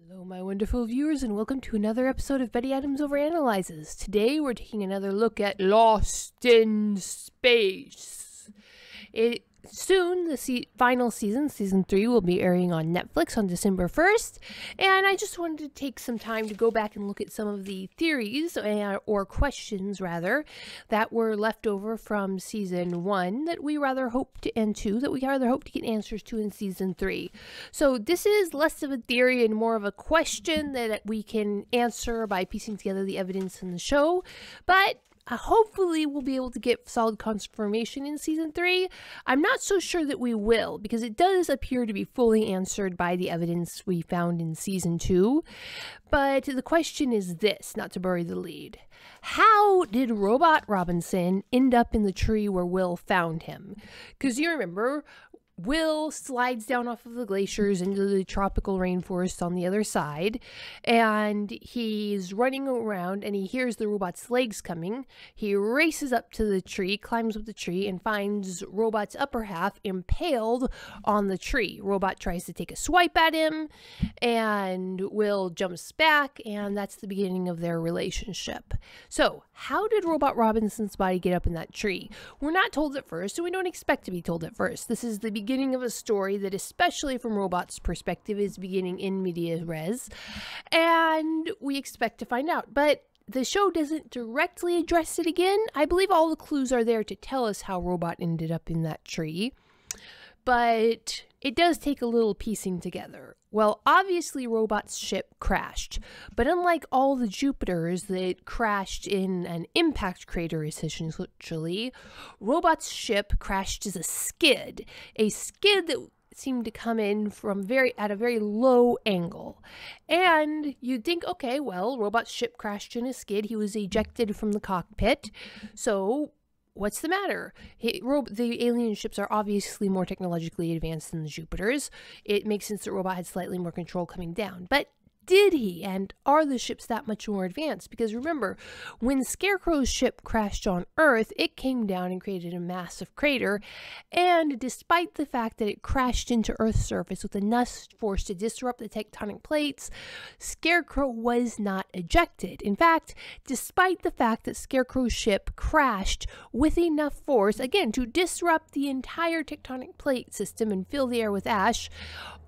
Hello, my wonderful viewers, and welcome to another episode of Betty Adams Overanalyzes. Today, we're taking another look at Lost in Space. Soon, the final season, Season 3, will be airing on Netflix on December 1st, and I just wanted to take some time to go back and look at some of the theories, or questions, rather, that were left over from Season 1 that we rather hope to, and 2 that we rather hope to get answers to in Season 3. So this is less of a theory and more of a question that we can answer by piecing together the evidence in the show, but hopefully we'll be able to get solid confirmation in Season 3. I'm not so sure that we will, because it does appear to be fully answered by the evidence we found in Season 2. But the question is this, not to bury the lead. How did Robot Robinson end up in the tree where Will found him? Because you remember, Will slides down off of the glaciers into the tropical rainforest on the other side, and he's running around and he hears the robot's legs coming. He races up to the tree, climbs up the tree, and finds Robot's upper half impaled on the tree. Robot tries to take a swipe at him, and Will jumps back, and that's the beginning of their relationship. So, how did Robot Robinson's body get up in that tree? We're not told at first, and we don't expect to be told at first. This is the beginning of a story that, especially from Robot's perspective, is beginning in media res, and we expect to find out. But the show doesn't directly address it again. I believe all the clues are there to tell us how Robot ended up in that tree, but it does take a little piecing together. Well, obviously Robot's ship crashed, but unlike all the Jupiters that crashed in an impact crater essentially, Robot's ship crashed as a skid that seemed to come in from at a very low angle. And you'd think, okay, well, Robot's ship crashed in a skid, he was ejected from the cockpit, so what's the matter? The alien ships are obviously more technologically advanced than the Jupiters. It makes sense that Robot had slightly more control coming down. But did he? And are the ships that much more advanced? Because remember, when Scarecrow's ship crashed on Earth, it came down and created a massive crater. And despite the fact that it crashed into Earth's surface with enough force to disrupt the tectonic plates, Scarecrow was not ejected. In fact, despite the fact that Scarecrow's ship crashed with enough force, again, to disrupt the entire tectonic plate system and fill the air with ash,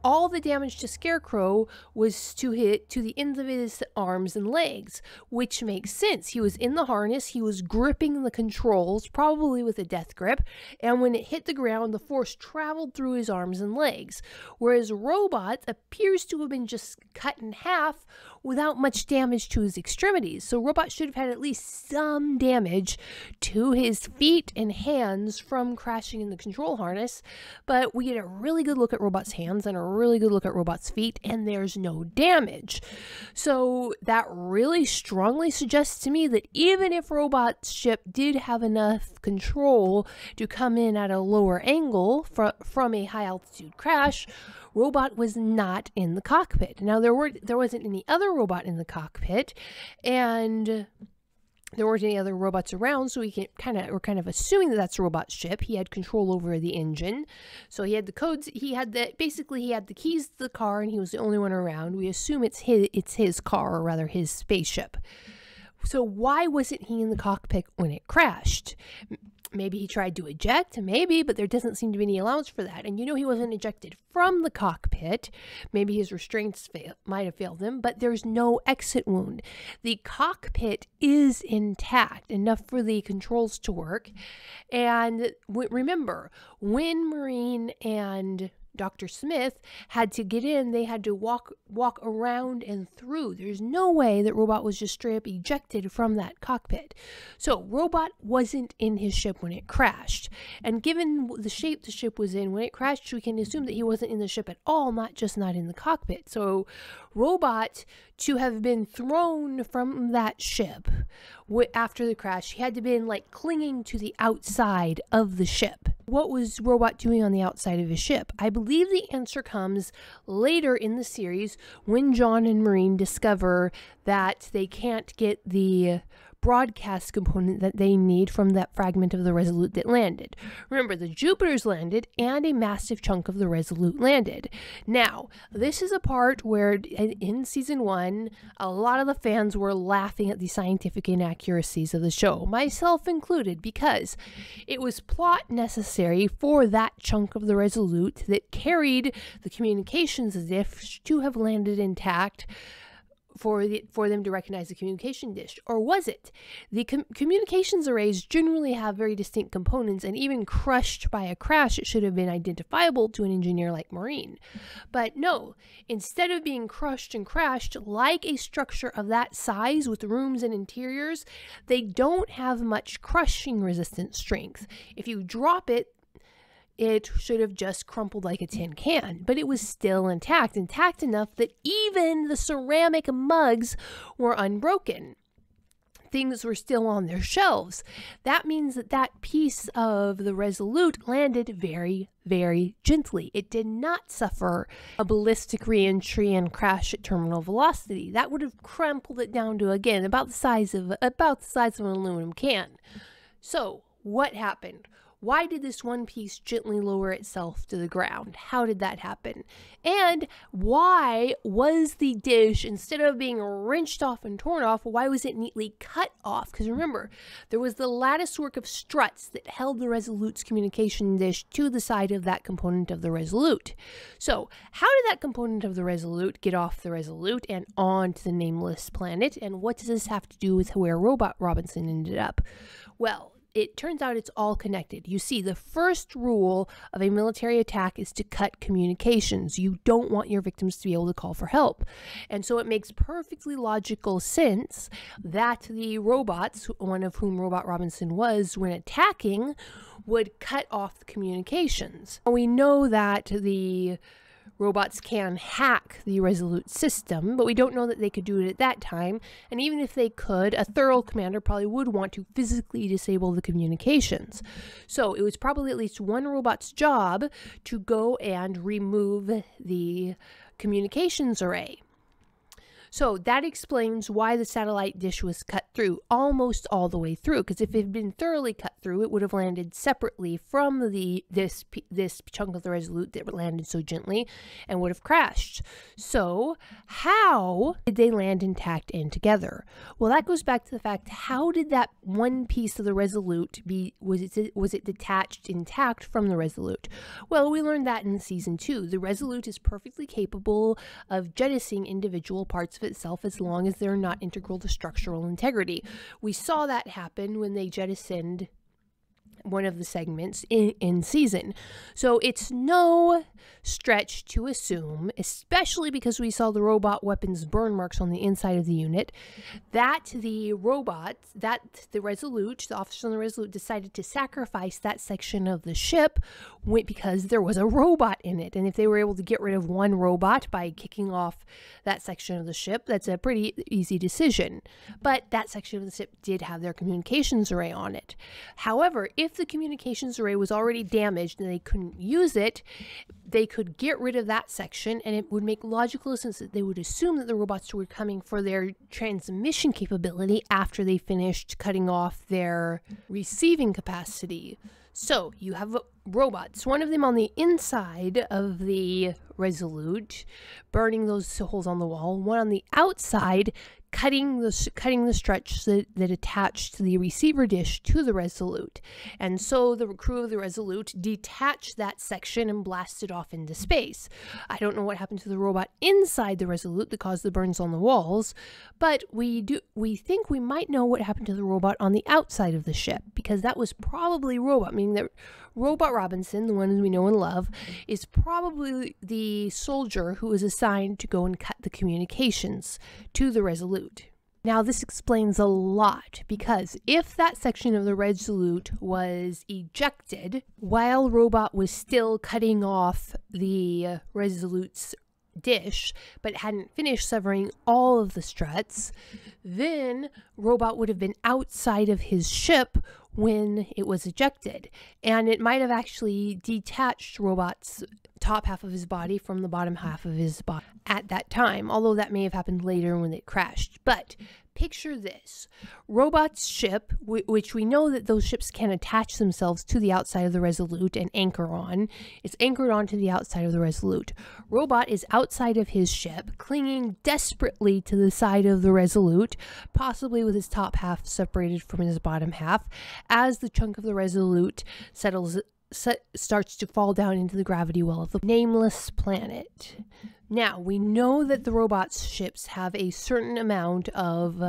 all the damage to Scarecrow was to the ends of his arms and legs, which makes sense. He was in the harness, he was gripping the controls, probably with a death grip, and when it hit the ground, the force traveled through his arms and legs, whereas Robot appears to have been just cut in half without much damage to his extremities. So Robot should have had at least some damage to his feet and hands from crashing in the control harness, but we get a really good look at Robot's hands and a really good look at Robot's feet, and there's no damage. So that really strongly suggests to me that even if Robot's ship did have enough control to come in at a lower angle from a high altitude crash, Robot was not in the cockpit. Now there wasn't any other robot in the cockpit, and there weren't any other robots around, so we're kind of assuming that that's Robot's ship. He had control over the engine, so he had the codes. Basically he had the keys to the car, and he was the only one around. We assume it's his car, or rather his spaceship. So why wasn't he in the cockpit when it crashed? Maybe he tried to eject, maybe, but there doesn't seem to be any allowance for that. And he wasn't ejected from the cockpit. Maybe his restraints might have failed him, but there's no exit wound. The cockpit is intact, enough for the controls to work. And remember, when Marine and Dr. Smith had to get in, they had to walk around and through. There's no way that Robot was just straight up ejected from that cockpit. So Robot wasn't in his ship when it crashed. And given the shape the ship was in when it crashed, we can assume that he wasn't in the ship at all, not in the cockpit. So Robot, to have been thrown from that ship after the crash, he had to have been like clinging to the outside of the ship. What was Robot doing on the outside of his ship? I believe the answer comes later in the series when John and Marine discover that they can't get the broadcast component that they need from that fragment of the Resolute that landed. Remember, the Jupiters landed and a massive chunk of the Resolute landed. Now, this is a part where in season 1, a lot of the fans were laughing at the scientific inaccuracies of the show, myself included, because it was plot necessary for that chunk of the Resolute that carried the communications dish to have landed intact for them to recognize the communication dish. Or was it? The communications arrays generally have very distinct components, and even crushed by a crash, it should have been identifiable to an engineer like Maureen. But no, instead of being crushed and crashed like a structure of that size with rooms and interiors, they don't have much crushing resistance strength. If you drop it, it should have just crumpled like a tin can, but it was still intact enough that even the ceramic mugs were unbroken. Things were still on their shelves. That means that that piece of the Resolute landed very, very gently. It did not suffer a ballistic re-entry and crash at terminal velocity. That would have crumpled it down to, again, about the size of an aluminum can. So, what happened? Why did this one piece gently lower itself to the ground? How did that happen? And why was the dish, instead of being wrenched off and torn off, why was it neatly cut off? Because remember, there was the lattice work of struts that held the Resolute's communication dish to the side of that component of the Resolute. So, how did that component of the Resolute get off the Resolute and onto the nameless planet? And what does this have to do with where Robot Robinson ended up? Well, it turns out it's all connected. You see, the first rule of a military attack is to cut communications. You don't want your victims to be able to call for help. And so it makes perfectly logical sense that the robots, one of whom Robot Robinson was, when attacking, would cut off the communications. We know that the robots can hack the Resolute system, but we don't know that they could do it at that time. And even if they could, a thorough commander probably would want to physically disable the communications. So it was probably at least one robot's job to go and remove the communications array. So that explains why the satellite dish was cut through, almost all the way through, because if it had been thoroughly cut through, it would have landed separately from this chunk of the Resolute that landed so gently and would have crashed. So how did they land intact and together? Well, that goes back to the fact, how did that one piece of the Resolute was it detached intact from the Resolute? Well, we learned that in season 2. The Resolute is perfectly capable of jettisoning individual parts of itself as long as they're not integral to structural integrity. We saw that happen when they jettisoned one of the segments in season. So it's no stretch to assume, especially because we saw the robot weapons burn marks on the inside of the unit, that the Resolute, the officers on the Resolute, decided to sacrifice that section of the ship because there was a robot in it. And if they were able to get rid of one robot by kicking off that section of the ship, that's a pretty easy decision. But that section of the ship did have their communications array on it. However, if the communications array was already damaged and they couldn't use it, they could get rid of that section, and it would make logical sense that they would assume that the robots were coming for their transmission capability after they finished cutting off their receiving capacity. So you have robots, one of them on the inside of the Resolute, burning those holes on the wall, one on the outside, cutting the struts that attached the receiver dish to the Resolute. And so the crew of the Resolute detached that section and blasted off into space. I don't know what happened to the robot inside the Resolute that caused the burns on the walls, but we think we might know what happened to the robot on the outside of the ship, because that was probably robot, meaning that Robot Robinson, the one we know and love, is probably the soldier who was assigned to go and cut the communications to the Resolute. Now, this explains a lot, because if that section of the Resolute was ejected while Robot was still cutting off the Resolute's dish, but hadn't finished severing all of the struts, then Robot would have been outside of his ship when it was ejected, and it might have actually detached Robot's top half of his body from the bottom half of his body at that time, although that may have happened later when it crashed. But Picture this. Robot's ship, which we know that those ships can attach themselves to the outside of the Resolute and anchor on. It's anchored onto the outside of the Resolute. Robot is outside of his ship, clinging desperately to the side of the Resolute, possibly with his top half separated from his bottom half, as the chunk of the Resolute starts to fall down into the gravity well of the nameless planet. Now, we know that the robot's ships have a certain amount of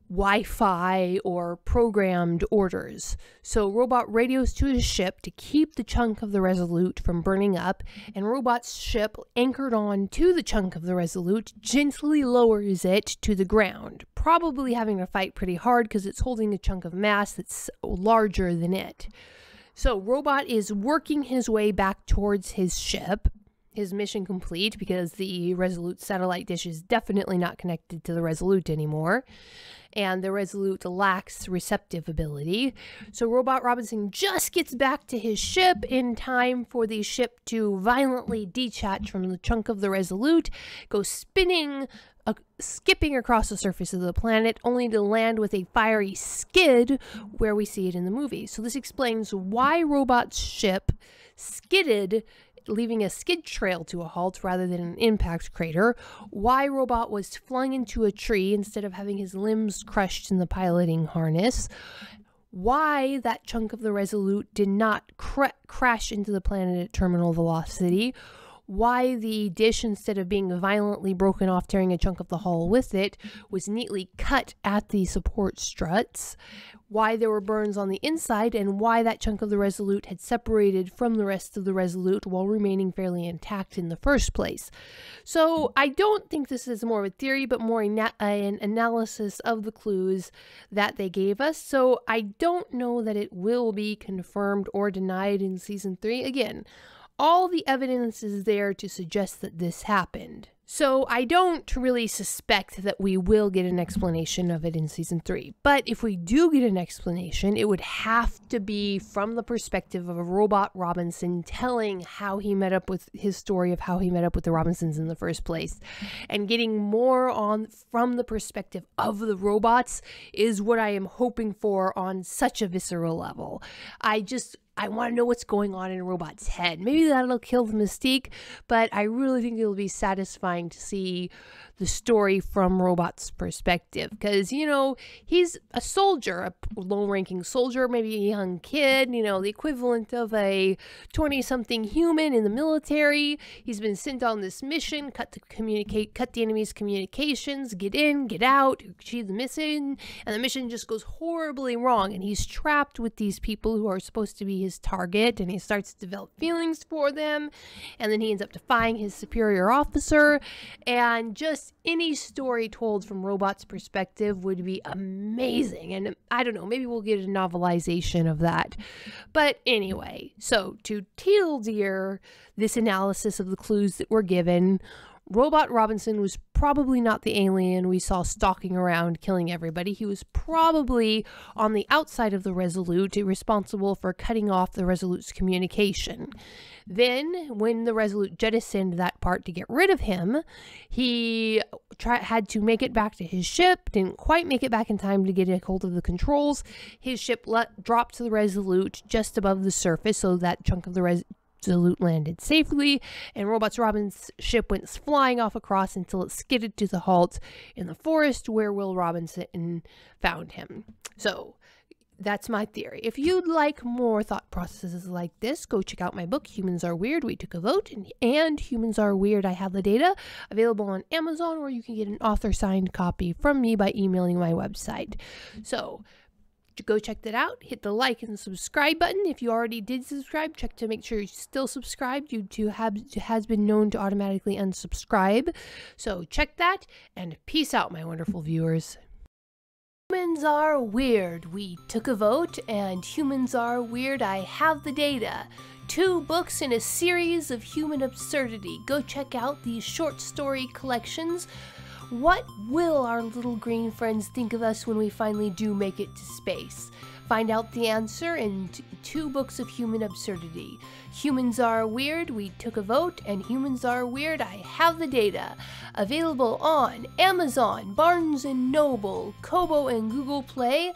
Wi-Fi or programmed orders. So Robot radios to his ship to keep the chunk of the Resolute from burning up, and Robot's ship, anchored on to the chunk of the Resolute, gently lowers it to the ground, probably having to fight pretty hard because it's holding a chunk of mass that's larger than it. So Robot is working his way back towards his ship, his mission complete, because the Resolute satellite dish is definitely not connected to the Resolute anymore, and the Resolute lacks receptive ability. So Robot Robinson just gets back to his ship in time for the ship to violently detach from the chunk of the Resolute, go spinning, skipping across the surface of the planet, only to land with a fiery skid where we see it in the movie. So this explains why Robot's ship skidded, leaving a skid trail to a halt rather than an impact crater, why Robot was flung into a tree instead of having his limbs crushed in the piloting harness, why that chunk of the Resolute did not crash into the planet at terminal velocity, why the dish, instead of being violently broken off, tearing a chunk of the hull with it, was neatly cut at the support struts, why there were burns on the inside, and why that chunk of the Resolute had separated from the rest of the Resolute while remaining fairly intact in the first place. So I don't think this is more of a theory, but more an analysis of the clues that they gave us. So I don't know that it will be confirmed or denied in season 3. Again, all the evidence is there to suggest that this happened. So I don't really suspect that we will get an explanation of it in season 3. But if we do get an explanation, it would have to be from the perspective of a Robot Robinson telling how he met up with his story of how he met up with the Robinsons in the first place. And getting more on from the perspective of the robots is what I am hoping for on such a visceral level. I want to know what's going on in a robot's head. Maybe that'll kill the mystique, but I really think it'll be satisfying to see the story from Robot's perspective. Because, you know, he's a soldier, a low-ranking soldier, maybe a young kid, you know, the equivalent of a 20-something human in the military. He's been sent on this mission, cut the enemy's communications, get in, get out, achieve the mission, and the mission just goes horribly wrong, and he's trapped with these people who are supposed to be his target, and he starts to develop feelings for them, and then he ends up defying his superior officer, and just any story told from Robot's perspective would be amazing. And I don't know, maybe we'll get a novelization of that. But anyway, so to TLDR this analysis of the clues that were given, Robot Robinson was probably not the alien we saw stalking around killing everybody. He was probably on the outside of the Resolute, responsible for cutting off the Resolute's communication. Then, when the Resolute jettisoned that part to get rid of him, he had to make it back to his ship, didn't quite make it back in time to get a hold of the controls. His ship dropped to the Resolute just above the surface, so that chunk of the Resolute landed safely, and Robin's ship went flying off across until it skidded to the halt in the forest where Will Robinson found him. So that's my theory. If you'd like more thought processes like this, go check out my book, Humans Are Weird, We Took a Vote, and Humans Are Weird, I Have the Data, available on Amazon, or you can get an author-signed copy from me by emailing my website. So go check that out. Hit the like and subscribe button. If you already did subscribe, check to make sure you're still subscribed. YouTube has been known to automatically unsubscribe. So check that, and peace out, my wonderful viewers. Humans Are Weird, We Took a Vote, and Humans Are Weird, I Have the Data. 2 books in a series of human absurdity. Go check out these short story collections What will our little green friends think of us when we finally do make it to space? Find out the answer in 2 books of human absurdity. Humans Are Weird, We Took a Vote, and Humans Are Weird, I Have the Data. Available on Amazon, Barnes & Noble, Kobo, and Google Play.